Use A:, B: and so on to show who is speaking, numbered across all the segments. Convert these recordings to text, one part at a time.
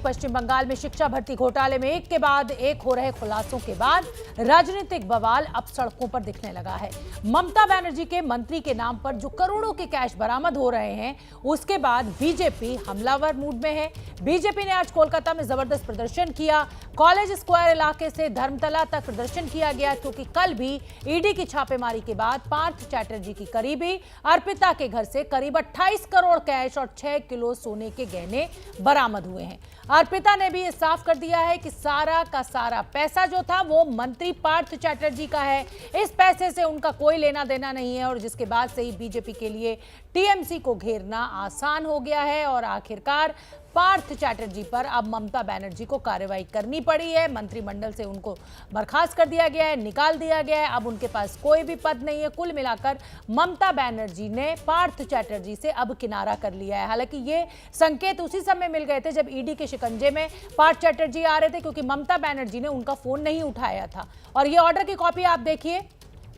A: पश्चिम बंगाल में शिक्षा भर्ती घोटाले में एक के बाद एक हो रहे खुलासों के बाद राजनीतिक बवाल अब सड़कों पर दिखने लगा है। ममता बनर्जी के मंत्री के नाम पर जो करोड़ों के कैश बरामद हो रहे हैं, उसके बाद बीजेपी हमलावर मूड में है। बीजेपी ने आज कोलकाता में जबरदस्त प्रदर्शन किया। कॉलेज स्क्वायर इलाके से धर्मतला तक प्रदर्शन किया गया, क्योंकि कल भी ईडी की छापेमारी के बाद पार्थ चैटर्जी की करीबी अर्पिता के घर से करीब 28 करोड़ कैश और 6 किलो सोने के गहने बरामद हुए हैं। अर्पिता ने भी ये साफ कर दिया है कि सारा का सारा पैसा जो था वो मंत्री पार्थ चैटर्जी का है। इस पैसे से उनका कोई लेना देना नहीं है, और जिसके बाद से ही बीजेपी के लिए टीएमसी को घेरना आसान हो गया है। और आखिरकार पार्थ चैटर्जी पर अब ममता बनर्जी को कार्रवाई करनी पड़ी है। मंत्रिमंडल से उनको बर्खास्त कर दिया गया है, निकाल दिया गया है। अब उनके पास कोई भी पद नहीं है। कुल मिलाकर ममता बनर्जी ने पार्थ चैटर्जी से अब किनारा कर लिया है। हालांकि ये संकेत उसी समय मिल गए थे जब ईडी के शिकंजे में पार्थ चैटर्जी आ रहे थे, क्योंकि ममता बनर्जी ने उनका फोन नहीं उठाया था। और ये ऑर्डर की कॉपी आप देखिए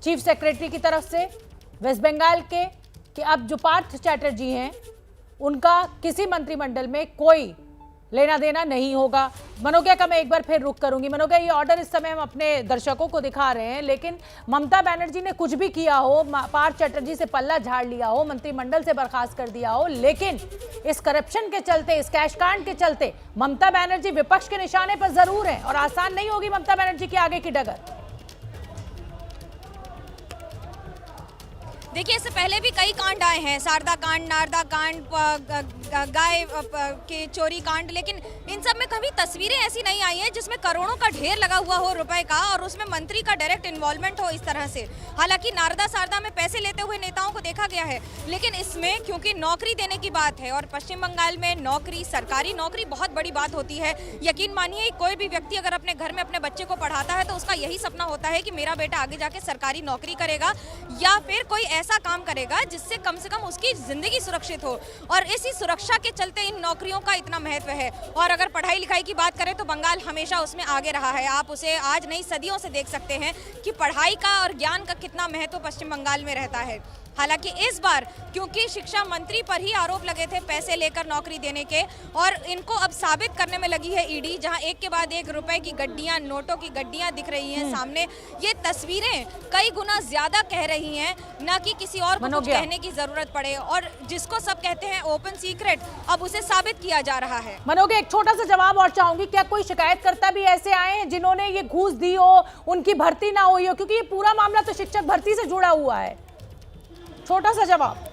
A: चीफ सेक्रेटरी की तरफ से वेस्ट बंगाल के, कि अब जो पार्थ चैटर्जी हैं उनका किसी मंत्रिमंडल में कोई लेना देना नहीं होगा। मनोज्ञा का मैं एक बार फिर रुक करूंगी। मनोज्ञा, ये ऑर्डर इस समय हम अपने दर्शकों को दिखा रहे हैं, लेकिन ममता बनर्जी ने कुछ भी किया हो, पार्थ चैटर्जी से पल्ला झाड़ लिया हो, मंत्रिमंडल से बर्खास्त कर दिया हो, लेकिन इस करप्शन के चलते, इस कैश कांड के चलते ममता बनर्जी विपक्ष के निशाने पर जरूर है, और आसान नहीं होगी ममता बनर्जी की आगे की डगर।
B: देखिए, इससे पहले भी कई कांड आए हैं, शारदा कांड, नारदा कांड, गाय के चोरी कांड, लेकिन इन सब में कभी तस्वीरें ऐसी नहीं आई हैं जिसमें करोड़ों का ढेर लगा हुआ हो रुपए का, और उसमें मंत्री का डायरेक्ट इन्वॉल्वमेंट हो इस तरह से। हालांकि नारदा शारदा में पैसे लेते हुए नेताओं को देखा गया है, लेकिन इसमें क्योंकि नौकरी देने की बात है, और पश्चिम बंगाल में नौकरी, सरकारी नौकरी बहुत बड़ी बात होती है। यकीन मानिए, कोई भी व्यक्ति अगर अपने घर में अपने बच्चे को पढ़ाता है तो उसका यही सपना होता है कि मेरा बेटा आगे जाके सरकारी नौकरी करेगा, या फिर कोई ऐसा काम करेगा जिससे कम से कम उसकी जिंदगी सुरक्षित हो। और इसी सुरक्षा के चलते इन नौकरियों का इतना महत्व है। और अगर पढ़ाई लिखाई की बात करें तो बंगाल हमेशा उसमें आगे रहा है। आप उसे आज नहीं, सदियों से देख सकते हैं कि पढ़ाई का और ज्ञान का कितना महत्व पश्चिम बंगाल में रहता है। हालांकि इस बार क्योंकि शिक्षा मंत्री पर ही आरोप लगे थे पैसे लेकर नौकरी देने के, और इनको अब साबित करने में लगी है ईडी, जहां एक के बाद एक रुपए की गड्डियां, नोटों की गड्डियां दिख रही हैं सामने। ये तस्वीरें कई गुना ज्यादा कह रही हैं, ना कि किसी और को कुछ कहने की जरूरत पड़े। और जिसको सब कहते हैं ओपन सीक्रेट, अब उसे साबित किया जा रहा है।
A: मनोज्ञा, एक छोटा सा जवाब और चाहूंगी, क्या कोई शिकायतकर्ता भी ऐसे आए हैं जिन्होंने ये घूस दी हो, उनकी भर्ती ना हुई हो? क्योंकि ये पूरा मामला तो शिक्षक भर्ती से जुड़ा हुआ है। छोटा सा जवाब।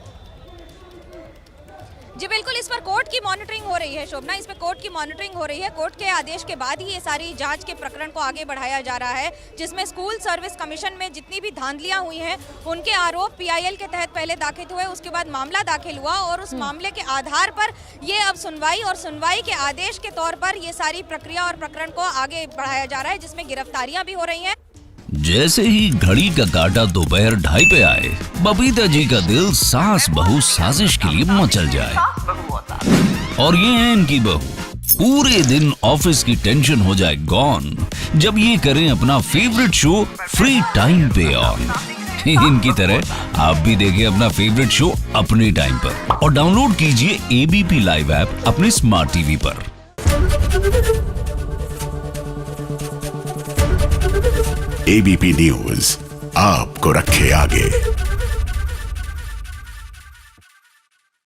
B: जी बिल्कुल, इस पर कोर्ट की मॉनिटरिंग हो रही है शोभना, इस पर कोर्ट की मॉनिटरिंग हो रही है। कोर्ट के आदेश के बाद ही ये सारी जांच के प्रकरण को आगे बढ़ाया जा रहा है, जिसमें स्कूल सर्विस कमीशन में जितनी भी धांधलियां हुई हैं उनके आरोप पीआईएल के तहत पहले दाखिल हुए, उसके बाद मामला दाखिल हुआ, और उस मामले के आधार पर ये अब सुनवाई, और सुनवाई के आदेश के तौर पर ये सारी प्रक्रिया और प्रकरण को आगे बढ़ाया जा रहा है, जिसमें गिरफ्तारियां भी हो रही हैं।
C: जैसे ही घड़ी का काटा दोपहर 2:30 पे आए, बबीता जी का दिल सास बहू साजिश के लिए मचल जाए। और ये है इनकी बहू, पूरे दिन ऑफिस की टेंशन हो जाए गॉन जब ये करें अपना फेवरेट शो फ्री टाइम पे ऑन। इनकी तरह आप भी देखिए अपना फेवरेट शो अपने टाइम पर, और डाउनलोड कीजिए एबीपी लाइव ऐप अपने स्मार्ट टीवी पर।
D: एबीपी न्यूज आपको रखे आगे।